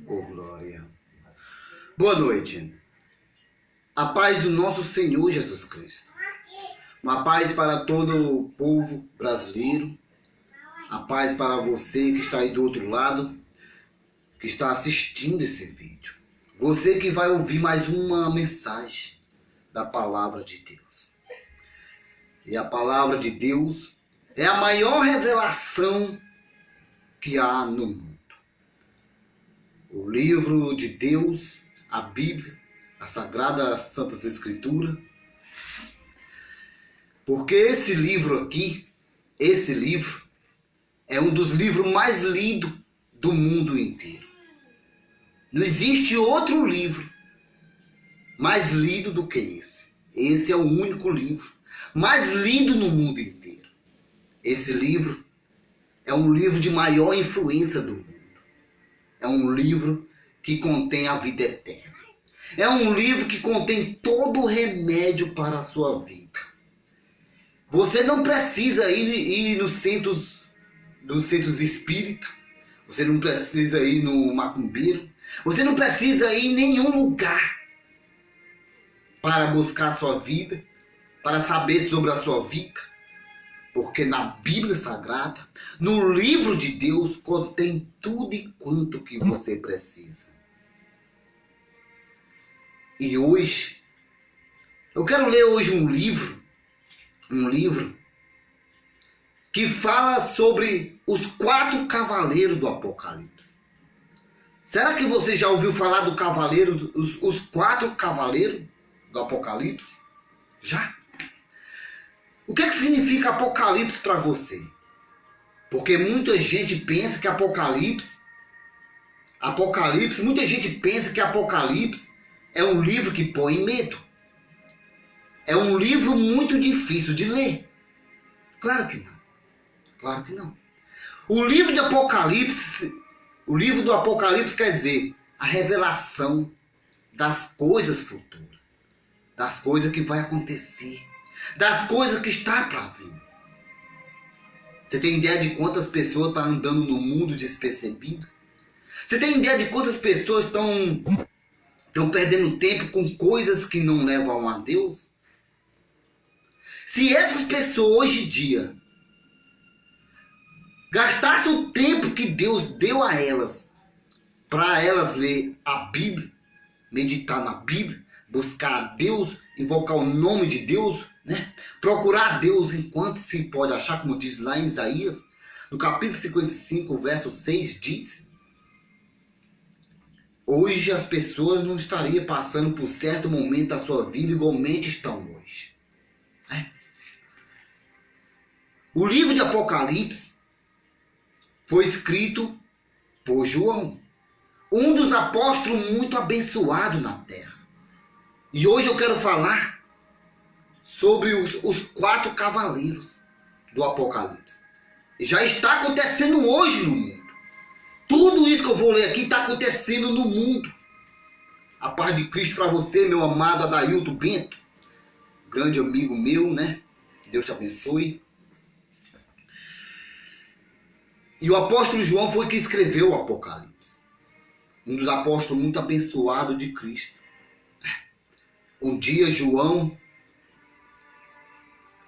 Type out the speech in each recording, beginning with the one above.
Oh, glória. Boa noite. A paz do nosso Senhor Jesus Cristo. Uma paz para todo o povo brasileiro. A paz para você que está aí do outro lado, que está assistindo esse vídeo. Você que vai ouvir mais uma mensagem da palavra de Deus. E a palavra de Deus é a maior revelação que há no mundo. O livro de Deus, a Bíblia, a Sagrada Santas Escrituras. Porque esse livro aqui, esse livro, é um dos livros mais lidos do mundo inteiro. Não existe outro livro mais lido do que esse. Esse é o único livro mais lido no mundo inteiro. Esse livro é um livro de maior influência do mundo. É um livro que contém a vida eterna. É um livro que contém todo o remédio para a sua vida. Você não precisa ir nos centros espíritas. Você não precisa ir no macumbeiro. Você não precisa ir em nenhum lugar para buscar a sua vida, para saber sobre a sua vida. Porque na Bíblia Sagrada, no livro de Deus, contém tudo e quanto que você precisa. E hoje, eu quero ler hoje um livro que fala sobre os 4 cavaleiros do Apocalipse. Será que você já ouviu falar do cavaleiro, os 4 cavaleiros do Apocalipse? Já? O que significa Apocalipse para você? Porque muita gente pensa que Apocalipse, muita gente pensa que Apocalipse é um livro que põe medo. É um livro muito difícil de ler. Claro que não. Claro que não. O livro do Apocalipse quer dizer a revelação das coisas futuras, das coisas que vai acontecer, das coisas que está para vir. Você tem ideia de quantas pessoas estão andando no mundo despercebido? Você tem ideia de quantas pessoas estão perdendo tempo com coisas que não levam a Deus? Se essas pessoas hoje em dia gastassem o tempo que Deus deu a elas, para elas ler a Bíblia, meditar na Bíblia, buscar a Deus, invocar o nome de Deus, né? Procurar a Deus enquanto se pode achar, como diz lá em Isaías, no capítulo 55, verso 6, diz: hoje as pessoas não estariam passando por certo momento da sua vida igualmente estão hoje. O livro de Apocalipse foi escrito por João, um dos apóstolos muito abençoados na terra. E hoje eu quero falar sobre os 4 cavaleiros do Apocalipse. Já está acontecendo hoje no mundo. Tudo isso que eu vou ler aqui está acontecendo no mundo. A paz de Cristo para você, meu amado Adailto Bento, grande amigo meu, né? Deus te abençoe. E o apóstolo João foi que escreveu o Apocalipse. Um dos apóstolos muito abençoados de Cristo. Um dia João,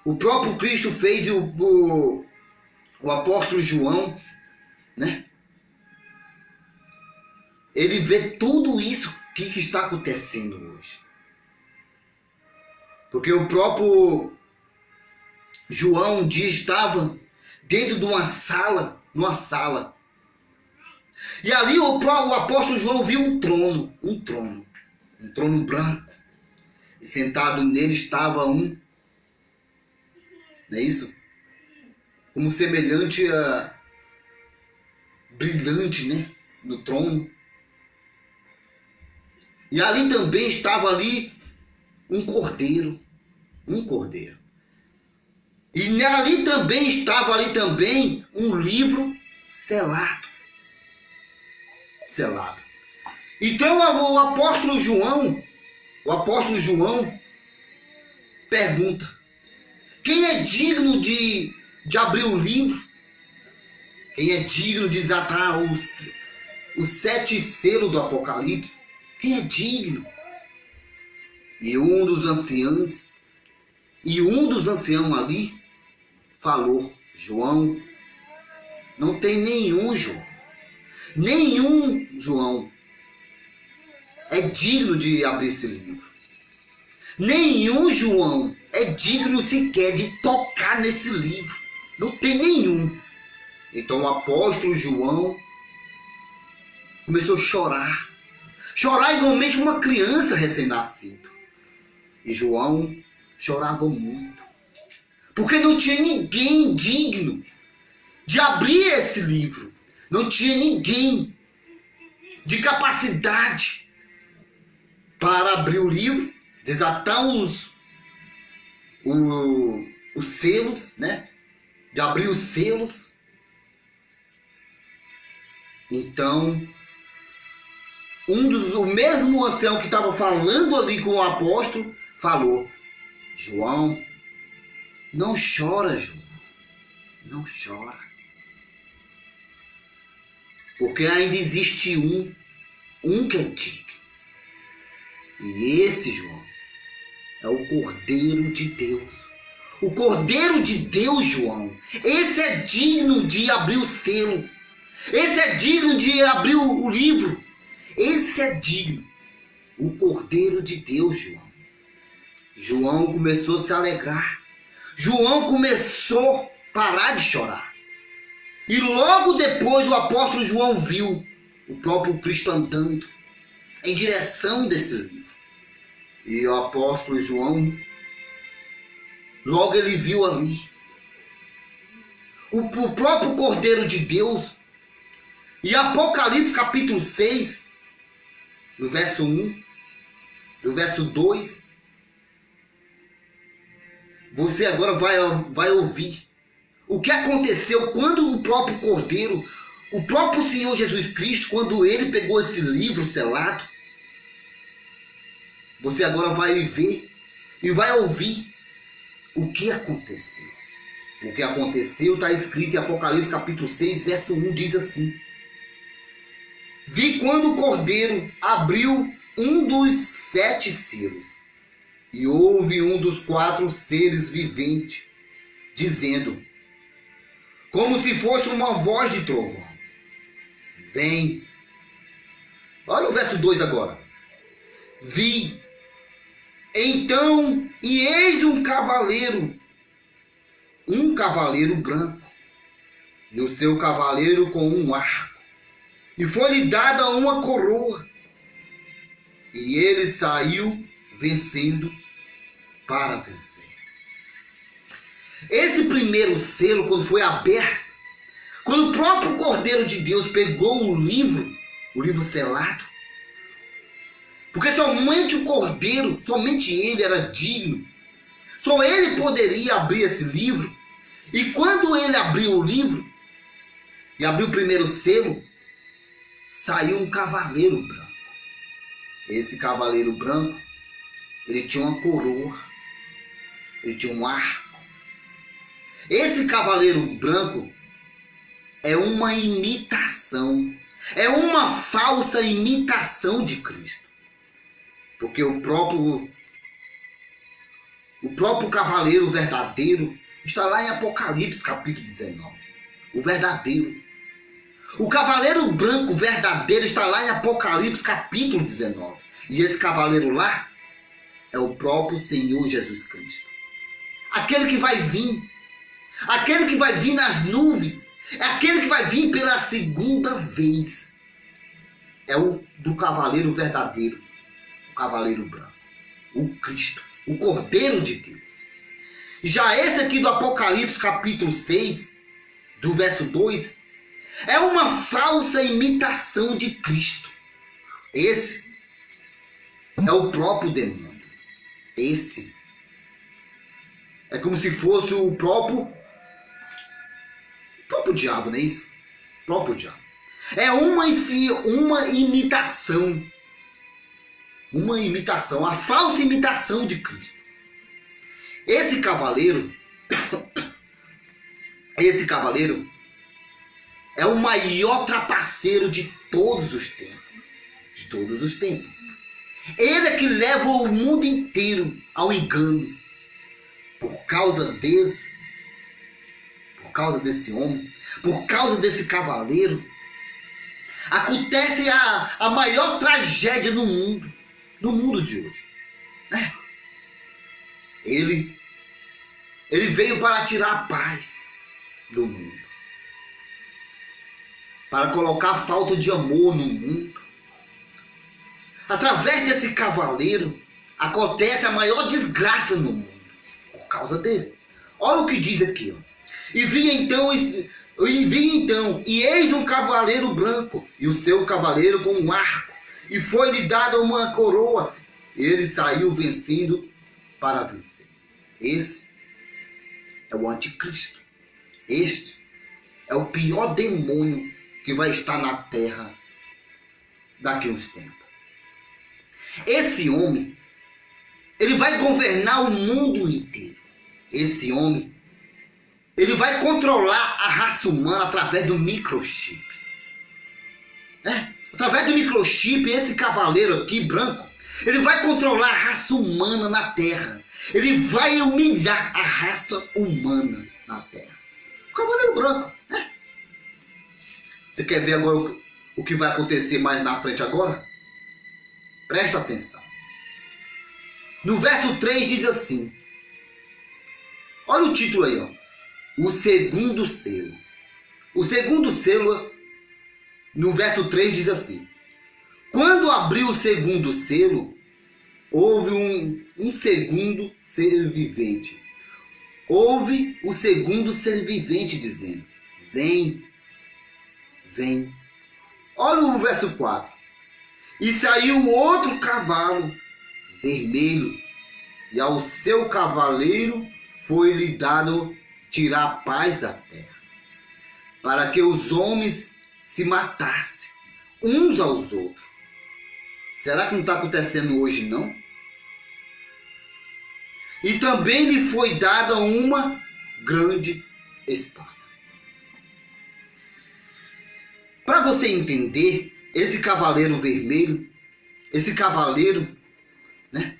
o próprio Cristo fez o apóstolo João, né? Ele vê tudo isso que está acontecendo hoje. Porque o próprio João um dia estava dentro de uma sala, e ali o apóstolo João viu um trono branco. E sentado nele estava não é isso? Como semelhante a brilhante, né? No trono. E ali também estava ali um cordeiro. E ali também estava um livro selado. Então o apóstolo João pergunta: quem é digno de abrir o livro? Quem é digno de desatar os 7 selos do Apocalipse, quem é digno? E um dos anciãos ali falou: João, não tem nenhum, João. Nenhum, João, é digno de abrir esse livro. Nenhum, João, é digno sequer de tocar nesse livro. Não tem nenhum. Então o apóstolo João começou a chorar. Chorar igualmente uma criança recém-nascida. E João chorava muito. Porque não tinha ninguém digno de abrir esse livro. Não tinha ninguém de capacidade para abrir o livro, desatar os selos, né? De abrir os selos. Então, o mesmo ancião que estava falando ali com o apóstolo, falou: João, não chora, João. Não chora. Porque ainda existe um que é digno. E esse, João, é o Cordeiro de Deus. O Cordeiro de Deus, João, esse é digno de abrir o selo. Esse é digno de abrir o livro. Esse é digno. O Cordeiro de Deus, João. João começou a se alegrar. João começou a parar de chorar. E logo depois o apóstolo João viu o próprio Cristo andando em direção desse livro. E o apóstolo João, logo ele viu ali o próprio Cordeiro de Deus. E Apocalipse capítulo 6, no verso 1, no verso 2, você agora vai ouvir o que aconteceu quando o próprio Cordeiro, o próprio Senhor Jesus Cristo, quando ele pegou esse livro selado. Você agora vai ver e vai ouvir o que aconteceu. O que aconteceu está escrito em Apocalipse capítulo 6, verso 1, diz assim: Vi quando o Cordeiro abriu um dos 7 selos, e houve um dos 4 seres viventes, dizendo, como se fosse uma voz de trovão: Vem. Olha o verso 2 agora. Vi, então, e eis um cavaleiro branco, e o seu cavaleiro com um arco, e foi-lhe dada uma coroa, e ele saiu vencendo para vencer. Esse primeiro selo, quando foi aberto, quando o próprio Cordeiro de Deus pegou o livro selado, porque somente o Cordeiro, somente ele era digno, só ele poderia abrir esse livro. E quando ele abriu o livro, e abriu o primeiro selo, saiu um cavaleiro branco. Esse cavaleiro branco, ele tinha uma coroa, ele tinha um arco. Esse cavaleiro branco é uma imitação, é uma falsa imitação de Cristo. Porque o próprio cavaleiro verdadeiro está lá em Apocalipse capítulo 19. O verdadeiro. O cavaleiro branco verdadeiro está lá em Apocalipse capítulo 19. E esse cavaleiro lá é o próprio Senhor Jesus Cristo. Aquele que vai vir. Aquele que vai vir nas nuvens. É aquele que vai vir pela segunda vez. É o do cavaleiro verdadeiro. O cavaleiro branco. O Cristo. O Cordeiro de Deus. Já esse aqui do Apocalipse capítulo 6, do verso 2, é uma falsa imitação de Cristo. Esse é o próprio demônio. Esse é como se fosse o próprio diabo, não é isso? O próprio diabo. É uma imitação. Uma imitação, a falsa imitação de Cristo. Esse cavaleiro, é o maior trapaceiro de todos os tempos. De todos os tempos. Ele é que leva o mundo inteiro ao engano. Por causa desse homem, por causa desse cavaleiro, acontece a maior tragédia no mundo de hoje. Ele veio para tirar a paz do mundo, para colocar a falta de amor no mundo. Através desse cavaleiro acontece a maior desgraça no mundo, por causa dele. Olha o que diz aqui, ó. E vi então, e eis um cavaleiro branco, e o seu cavaleiro com um arco, e foi-lhe dada uma coroa. Ele saiu vencendo para vencer. Esse é o anticristo. Este é o pior demônio que vai estar na terra daqui a uns tempos. Esse homem, ele vai governar o mundo inteiro. Esse homem, ele vai controlar a raça humana através do microchip. Através do microchip, esse cavaleiro aqui, branco, ele vai controlar a raça humana na Terra. Ele vai humilhar a raça humana na Terra. O cavaleiro branco. Você quer ver agora o que vai acontecer mais na frente agora? Presta atenção. No verso 3 diz assim. Olha o título aí, ó. O segundo selo. O segundo selo, no verso 3 diz assim. Quando abriu o segundo selo, houve um segundo ser vivente. Houve o segundo ser vivente dizendo, vem, vem. Olha o verso 4. E saiu outro cavalo vermelho, e ao seu cavaleiro foi-lhe dado tirar a paz da terra, para que os homens se matassem uns aos outros. Será que não está acontecendo hoje, não? E também lhe foi dada uma grande espada. Para você entender, esse cavaleiro vermelho, esse cavaleiro, né?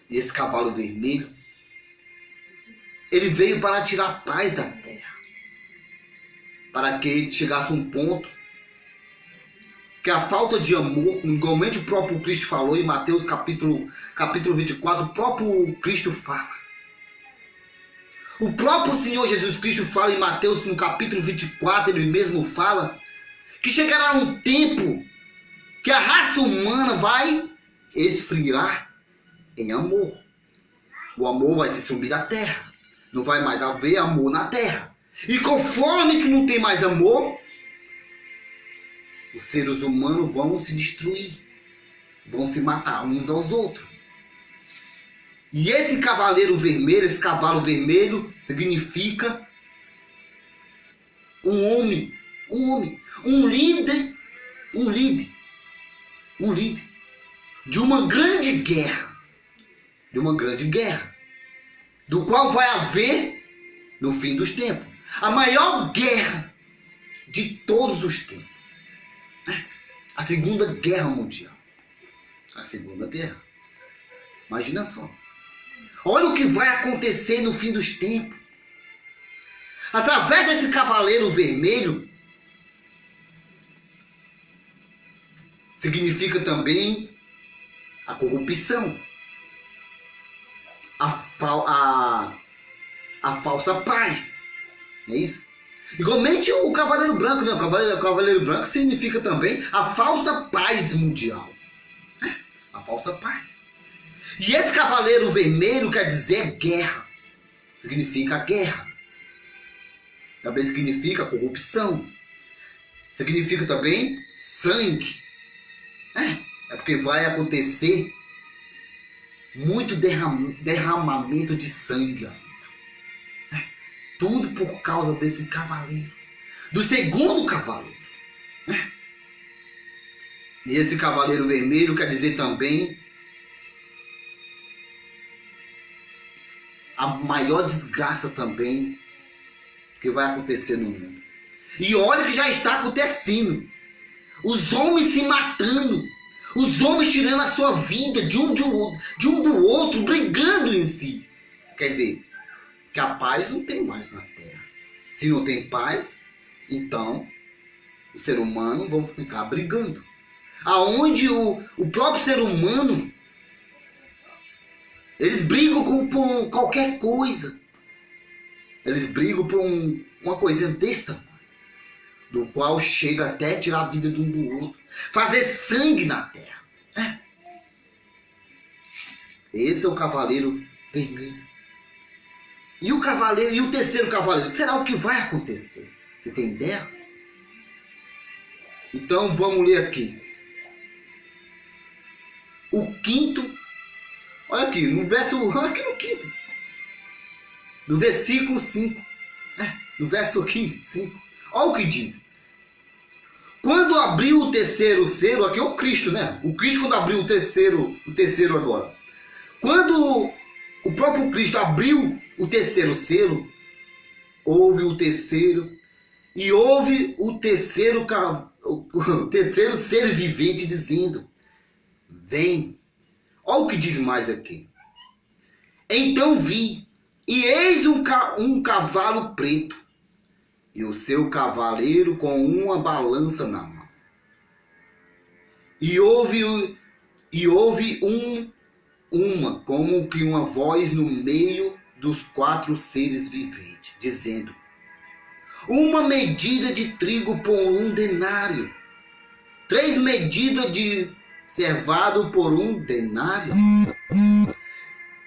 E esse cavalo vermelho, ele veio para tirar a paz da terra. Para que chegasse um ponto que a falta de amor, igualmente o próprio Cristo falou em Mateus capítulo 24, o próprio Cristo fala. O próprio Senhor Jesus Cristo fala em Mateus no capítulo 24, ele mesmo fala que chegará um tempo que a raça humana vai esfriar em amor. O amor vai se sumir da terra. Não vai mais haver amor na terra. E conforme que não tem mais amor, os seres humanos vão se destruir. Vão se matar uns aos outros. E esse cavaleiro vermelho, esse cavalo vermelho, significa um líder de uma grande guerra, do qual vai haver no fim dos tempos, a maior guerra de todos os tempos, a Segunda Guerra Mundial, a Segunda Guerra. Imagina só, olha o que vai acontecer no fim dos tempos, através desse cavaleiro vermelho. Significa também a corrupção, a falsa paz, não é isso? Igualmente o cavaleiro branco, né? O cavaleiro branco significa também a falsa paz mundial, a falsa paz. E esse cavaleiro vermelho quer dizer guerra, significa guerra, também significa corrupção, significa também sangue. É porque vai acontecer muito derramamento de sangue. Tudo por causa desse cavaleiro. Do segundo cavaleiro. E esse cavaleiro vermelho quer dizer também a maior desgraça também que vai acontecer no mundo. E olha que já está acontecendo. Os homens se matando. Os homens tirando a sua vida de um do outro, brigando em si. Quer dizer, que a paz não tem mais na Terra. Se não tem paz, então o ser humano vão ficar brigando. Aonde o próprio ser humano, eles brigam por qualquer coisa. Eles brigam por uma coisinha desse tamanho, do qual chega até tirar a vida de um do outro. Fazer sangue na terra. Esse é o cavaleiro vermelho. E o terceiro cavaleiro, será o que vai acontecer? Você tem ideia? Então vamos ler aqui. O quinto, olha aqui, no quinto. No versículo 5. No verso aqui, 5. Olha o que diz. Quando abriu o terceiro selo, aqui é o Cristo, né? O Cristo quando abriu o terceiro agora. Quando o próprio Cristo abriu o terceiro selo, houve o terceiro, e houve o terceiro ser vivente dizendo, vem. Olha o que diz mais aqui. Então vi, e eis um cavalo preto, e o seu cavaleiro com uma balança na mão. E houve como que uma voz no meio dos 4 seres viventes, dizendo, uma medida de trigo por 1 denário, 3 medidas de cevado por 1 denário,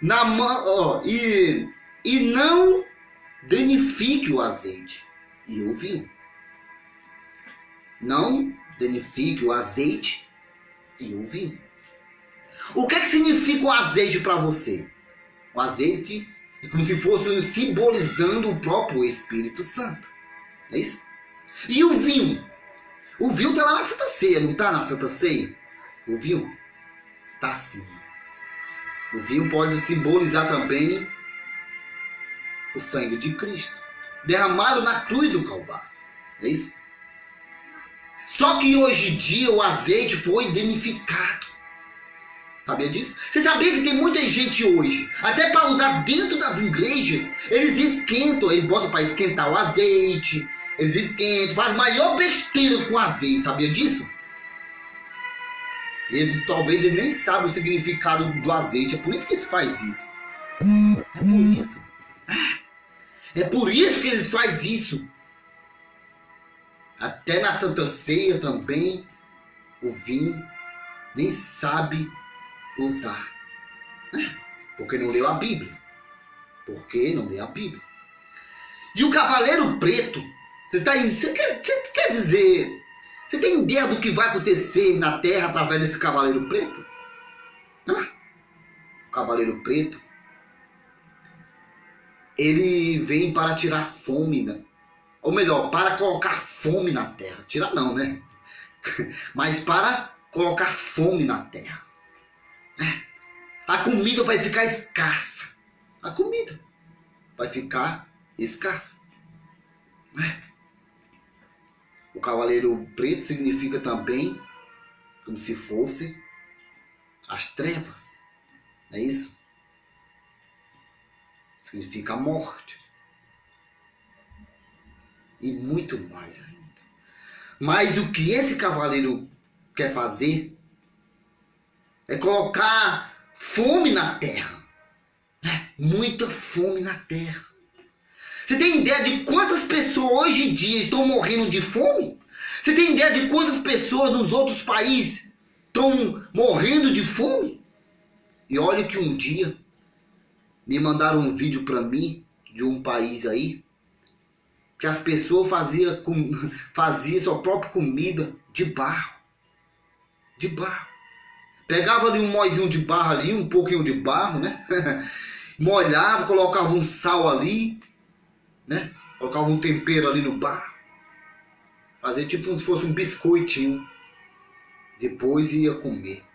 na mão, e não danifique o azeite. E ouviu. Não danifique o azeite. E ouviu. O que significa o azeite para você? O azeite é como se fosse simbolizando o próprio Espírito Santo. É isso? E o vinho? O vinho está lá na Santa Ceia, não está na Santa Ceia? O vinho está sim. O vinho pode simbolizar também o sangue de Cristo, derramado na cruz do Calvário. É isso? Só que hoje em dia o azeite foi danificado. Sabia disso? Você sabia que tem muita gente hoje, até para usar dentro das igrejas, eles esquentam, eles botam para esquentar o azeite, eles esquentam, faz maior besteira com azeite. Sabia disso? Talvez eles nem sabem o significado do azeite, é por isso que eles fazem isso. É por isso. É por isso que eles fazem isso. Até na Santa Ceia também, o vinho nem sabe usar. Porque não leu a Bíblia. Porque não leu a Bíblia. E o cavaleiro preto, você quer dizer, você tem ideia do que vai acontecer na terra através desse cavaleiro preto? O cavaleiro preto, ele vem para tirar fome, né? Ou melhor, para colocar fome na terra. Tirar não, né? Mas para colocar fome na terra. A comida vai ficar escassa. A comida vai ficar escassa. O cavaleiro preto significa também como se fosse as trevas. É isso? Significa a morte. E muito mais ainda. Mas o que esse cavaleiro quer fazer é colocar fome na terra. Muita fome na terra. Você tem ideia de quantas pessoas hoje em dia estão morrendo de fome? Você tem ideia de quantas pessoas nos outros países estão morrendo de fome? E olha que um dia me mandaram um vídeo para mim de um país aí que as pessoas faziam sua própria comida de barro. De barro. Pegava ali um moizinho de barro ali, um pouquinho de barro, né? Molhava, colocava um sal ali, né? Colocava um tempero ali no barro. Fazia tipo como se fosse um biscoitinho. Depois ia comer.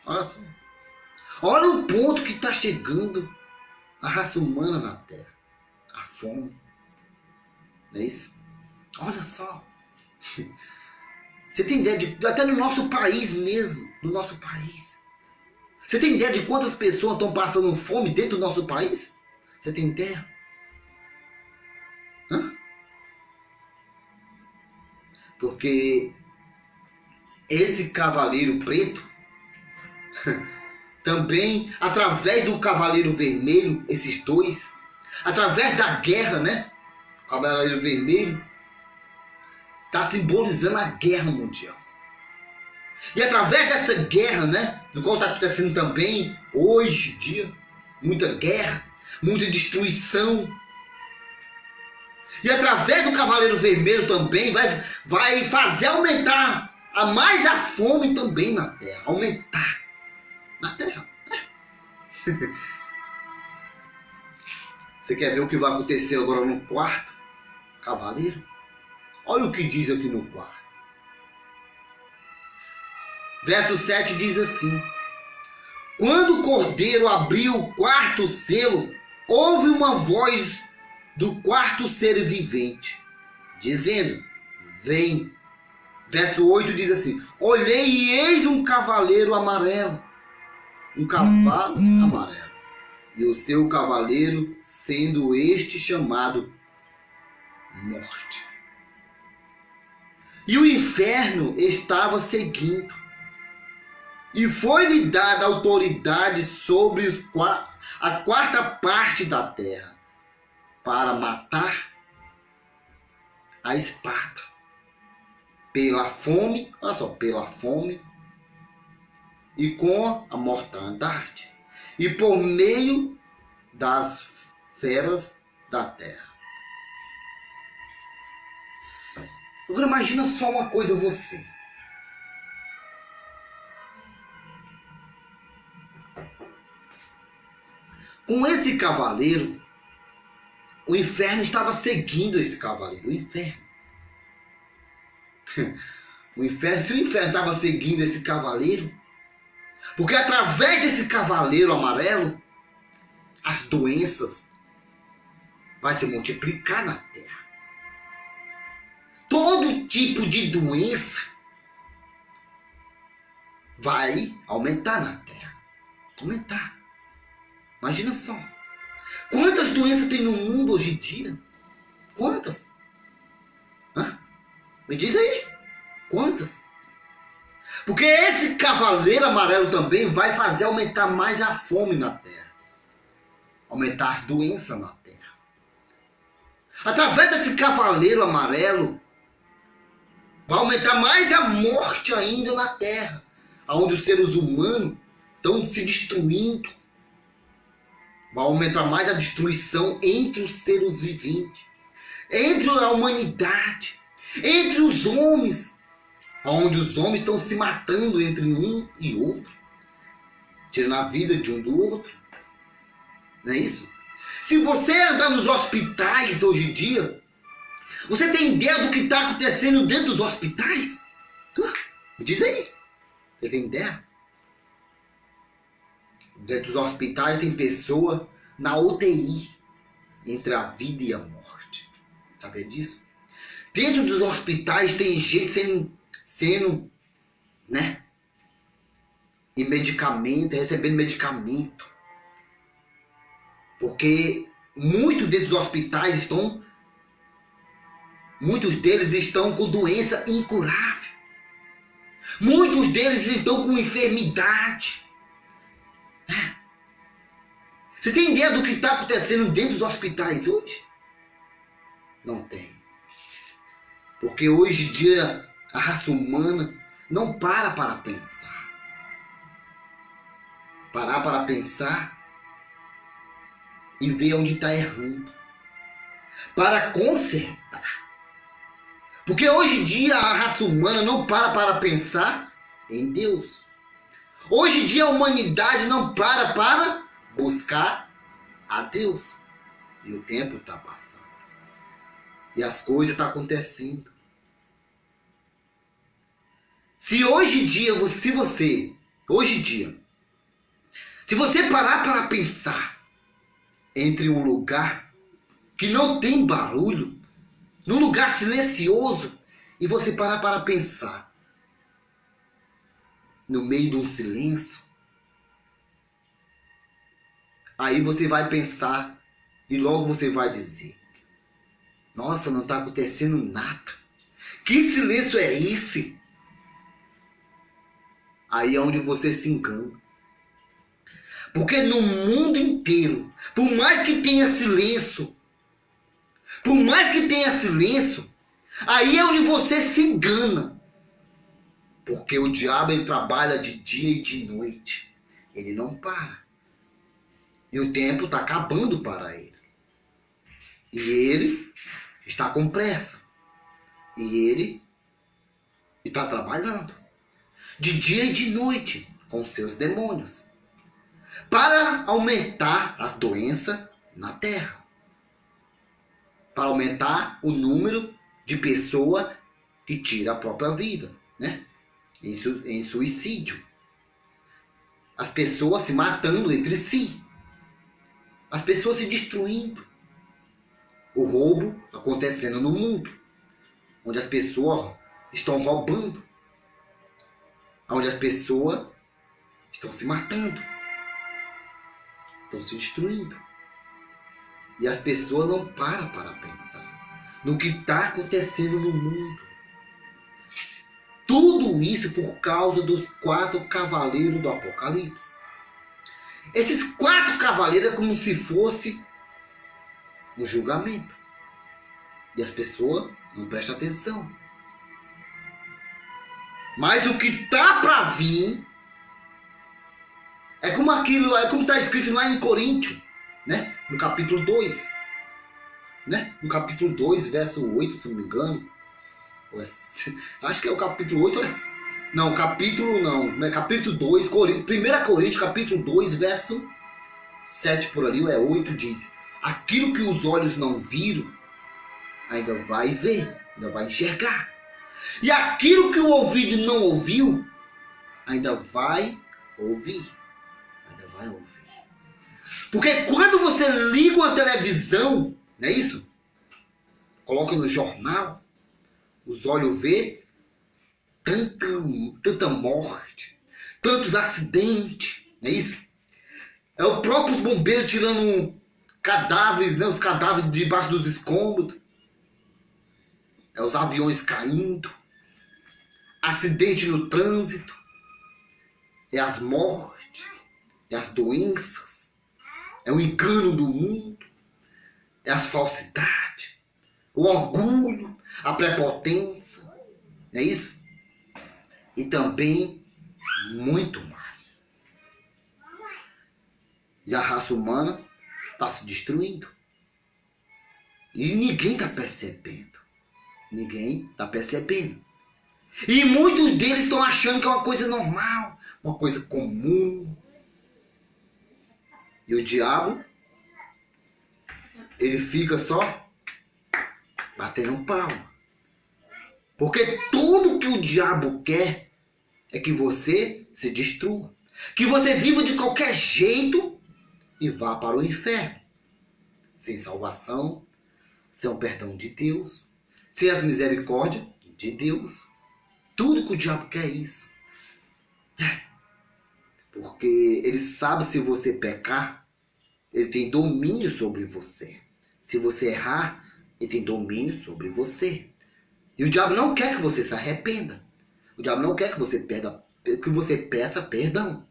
Olha só. Olha o ponto que está chegando a raça humana na Terra. A fome. Não é isso? Olha só. Você tem ideia de, até no nosso país mesmo, no nosso país. Você tem ideia de quantas pessoas estão passando fome dentro do nosso país? Você tem ideia? Hã? Porque esse cavaleiro preto, também, através do cavaleiro vermelho, esses dois, através da guerra, né? O cavaleiro vermelho está simbolizando a guerra mundial. E através dessa guerra, né? Do qual está acontecendo também, hoje em dia, muita guerra, muita destruição. E através do cavaleiro vermelho também vai fazer aumentar mais a fome também na terra. Aumentar na terra. Você quer ver o que vai acontecer agora no quarto cavaleiro? Olha o que diz aqui no quarto. Verso 7 diz assim: quando o cordeiro abriu o quarto selo, houve uma voz do quarto ser vivente, dizendo: vem. Verso 8 diz assim: olhei e eis um cavaleiro amarelo, um cavalo amarelo, e o seu cavaleiro sendo este chamado Morte. E o inferno estava seguindo, e foi-lhe dada autoridade sobre a quarta parte da terra, para matar a espada, pela fome, olha só, pela fome e com a mortandade, e por meio das feras da terra. Agora imagina só uma coisa você. Com esse cavaleiro, o inferno estava seguindo esse cavaleiro. O inferno. Se o inferno estava seguindo esse cavaleiro, porque através desse cavaleiro amarelo, as doenças vai se multiplicar na terra. Todo tipo de doença vai aumentar na terra. Aumentar. Imagina só. Quantas doenças tem no mundo hoje em dia? Quantas? Hã? Me diz aí. Quantas? Porque esse cavaleiro amarelo também vai fazer aumentar mais a fome na terra. Aumentar as doenças na terra. Através desse cavaleiro amarelo, vai aumentar mais a morte ainda na terra. Onde os seres humanos estão se destruindo. Vai aumentar mais a destruição entre os seres viventes. Entre a humanidade. Entre os homens. Onde os homens estão se matando entre um e outro. Tirando a vida de um do outro. Não é isso? Se você andar nos hospitais hoje em dia, você tem ideia do que está acontecendo dentro dos hospitais? Me diz aí. Você tem ideia? Dentro dos hospitais tem pessoa na UTI, entre a vida e a morte. Sabia disso? Dentro dos hospitais tem gente sendo, né? E medicamento, recebendo medicamento. Porque muitos dentro dos hospitais muitos deles estão com doença incurável. Muitos deles estão com enfermidade. Você tem ideia do que está acontecendo dentro dos hospitais hoje? Não tem. Porque hoje em dia a raça humana não para pensar. Parar para pensar e ver onde está errando. Para consertar. Porque hoje em dia a raça humana não para pensar em Deus. Hoje em dia a humanidade não para buscar a Deus. E o tempo está passando. E as coisas estão acontecendo. Se hoje em dia, se você parar para pensar entre um lugar que não tem barulho num lugar silencioso, e você parar para pensar, no meio de um silêncio, aí você vai pensar e logo você vai dizer, nossa, não está acontecendo nada. Que silêncio é esse? Aí é onde você se engana. Porque no mundo inteiro, por mais que tenha silêncio, aí é onde você se engana. Porque o diabo ele trabalha de dia e de noite. Ele não para. E o tempo está acabando para ele. E ele está com pressa. E ele está trabalhando de dia e de noite com seus demônios para aumentar as doenças na terra, para aumentar o número de pessoas que tiram a própria vida, né? Em suicídio. As pessoas se matando entre si. As pessoas se destruindo. O roubo acontecendo no mundo, onde as pessoas estão roubando, onde as pessoas estão se matando, estão se destruindo. E as pessoas não param para pensar no que está acontecendo no mundo. Tudo isso por causa dos 4 cavaleiros do Apocalipse. Esses 4 cavaleiros é como se fosse um julgamento. E as pessoas não prestam atenção. Mas o que está para vir é como aquilo, é como está escrito lá em Coríntios, né? No capítulo 2. Né? No capítulo 2, verso 8, se não me engano. Acho que é o capítulo 8. Não, capítulo não. Capítulo 2, 1 Coríntios, capítulo 2, verso 7 por ali, é 8, diz: aquilo que os olhos não viram, ainda vai ver, ainda vai enxergar. E aquilo que o ouvido não ouviu, ainda vai ouvir. Ainda vai ouvir. Porque quando você liga uma televisão, não é isso? Coloca no jornal, os olhos vê tanta morte, tantos acidentes, não é isso? É o próprio bombeiros tirando cadáveres, né? Os cadáveres debaixo dos escombros. É os aviões caindo, acidente no trânsito, é as mortes, é as doenças, é o engano do mundo, é as falsidades, o orgulho, a prepotência, não é isso? E também muito mais. E a raça humana está se destruindo. E ninguém está percebendo. Ninguém está percebendo. E muitos deles estão achando que é uma coisa normal, uma coisa comum. E o diabo, ele fica só batendo palma. Porque tudo que o diabo quer é que você se destrua. Que você viva de qualquer jeito e vá para o inferno. Sem salvação, sem o perdão de Deus, sem as misericórdias de Deus. Tudo que o diabo quer é isso. Porque ele sabe, se você pecar, ele tem domínio sobre você. Se você errar, ele tem domínio sobre você. E o diabo não quer que você se arrependa. O diabo não quer que você peça perdão.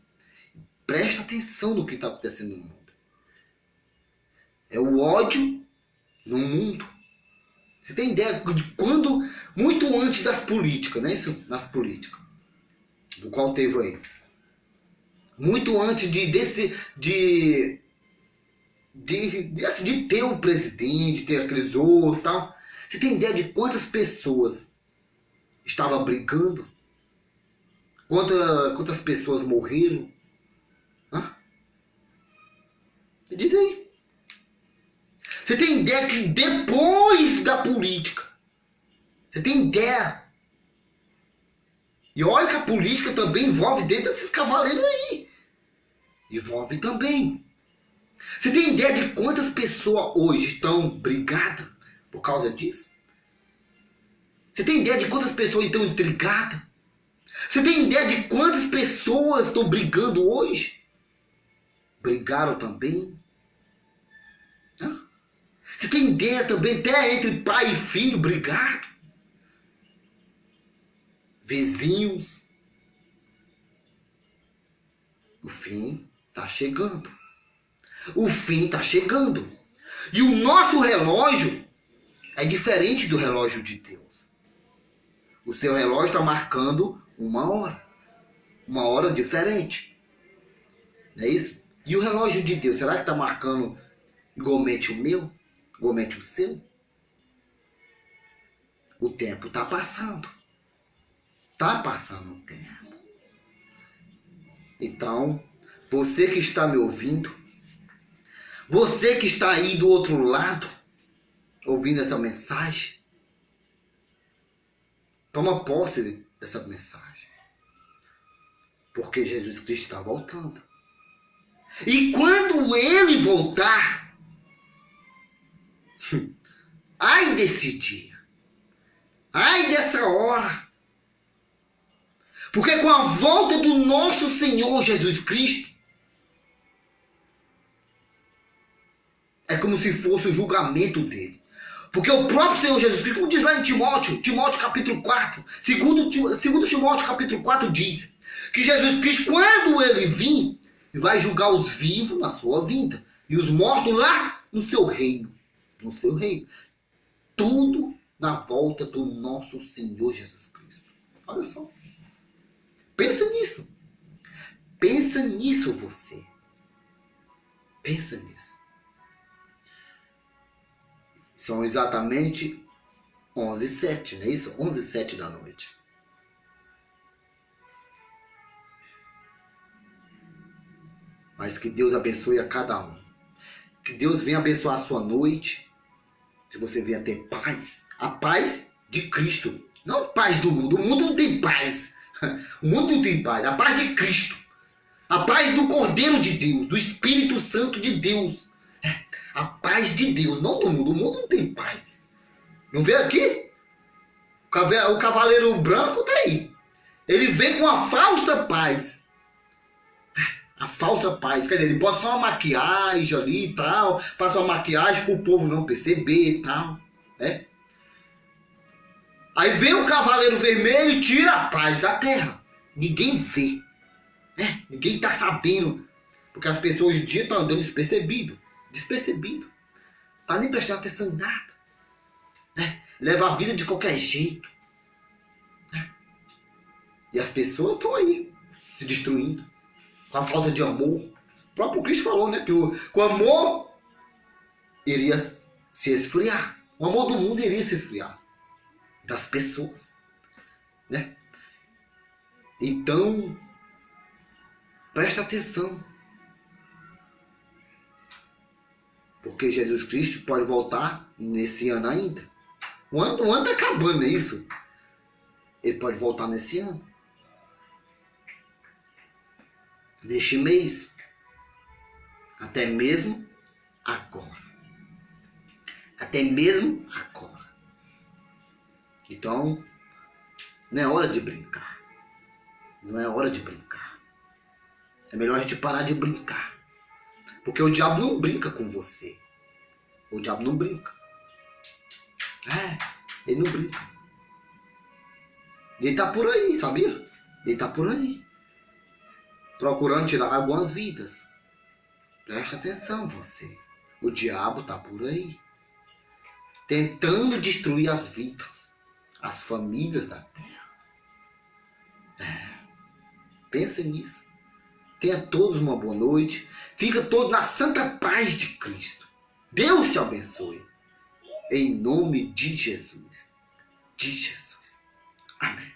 Presta atenção no que está acontecendo no mundo. É o ódio no mundo. Você tem ideia de quando, muito antes das políticas, não é isso? Nas políticas, do qual teve aí. Muito antes de ter o presidente, ter aqueles outros e tal. Você tem ideia de quantas pessoas estavam brigando? Quantas pessoas morreram? Hã? Diz aí. Você tem ideia que depois da política, você tem ideia? E olha que a política também envolve dentro desses cavaleiros aí. Envolve também. Você tem ideia de quantas pessoas hoje estão brigadas por causa disso? Você tem ideia de quantas pessoas estão intrigadas? Você tem ideia de quantas pessoas estão brigando hoje? Brigaram também? Hã? Você tem ideia também até entre pai e filho brigado? Vizinhos? O fim está chegando. O fim está chegando. E o nosso relógio é diferente do relógio de Deus. O seu relógio está marcando uma hora diferente. Não é isso? E o relógio de Deus, será que está marcando igualmente o meu? Igualmente o seu? O tempo está passando. Está passando o tempo. Então, você que está me ouvindo, você que está aí do outro lado, ouvindo essa mensagem, toma posse dessa mensagem. Porque Jesus Cristo está voltando. E quando Ele voltar, ai desse dia, ai dessa hora. Porque com a volta do nosso Senhor Jesus Cristo, é como se fosse o julgamento dele. Porque o próprio Senhor Jesus Cristo, como diz lá em Timóteo capítulo 4, segundo Timóteo capítulo 4 diz, que Jesus Cristo, quando ele vir, vai julgar os vivos na sua vinda, e os mortos lá no seu reino. No seu reino. Tudo na volta do nosso Senhor Jesus Cristo. Olha só. Pensa nisso. Pensa nisso você. Pensa nisso. São exatamente 11h07, não é isso? 11h07 da noite. Mas que Deus abençoe a cada um. Que Deus venha abençoar a sua noite. Que você venha ter paz. A paz de Cristo. Não a paz do mundo. O mundo não tem paz. O mundo não tem paz. A paz de Cristo. A paz do Cordeiro de Deus. Do Espírito Santo de Deus. A paz de Deus. Não do mundo. O mundo não tem paz. Não vê aqui? O cavaleiro branco tá aí. Ele vem com a falsa paz. A falsa paz. Quer dizer, ele bota só uma maquiagem ali e tal. Passa uma maquiagem para o povo não perceber e tal. Né? Aí vem o cavaleiro vermelho e tira a paz da terra. Ninguém vê. Né? Ninguém está sabendo. Porque as pessoas hoje em dia estão andando despercebido. Despercebido. Tá nem prestando atenção em nada. Né? Leva a vida de qualquer jeito. Né? E as pessoas estão aí se destruindo. Com a falta de amor. O próprio Cristo falou, né? Que o amor iria se esfriar. O amor do mundo iria se esfriar. Das pessoas. Né? Então, presta atenção. Porque Jesus Cristo pode voltar nesse ano ainda. O ano está acabando, não é isso? Ele pode voltar nesse ano. Neste mês. Até mesmo agora. Até mesmo agora. Então, não é hora de brincar. Não é hora de brincar. É melhor a gente parar de brincar. Porque o diabo não brinca com você. O diabo não brinca. Ele não brinca. Ele tá por aí, sabia? Ele tá por aí. Procurando tirar algumas vidas. Presta atenção você. O diabo tá por aí. Tentando destruir as vidas. As famílias da terra. Pensa nisso. Tenha todos uma boa noite. Fica todos na santa paz de Cristo. Deus te abençoe. Em nome de Jesus. De Jesus. Amém.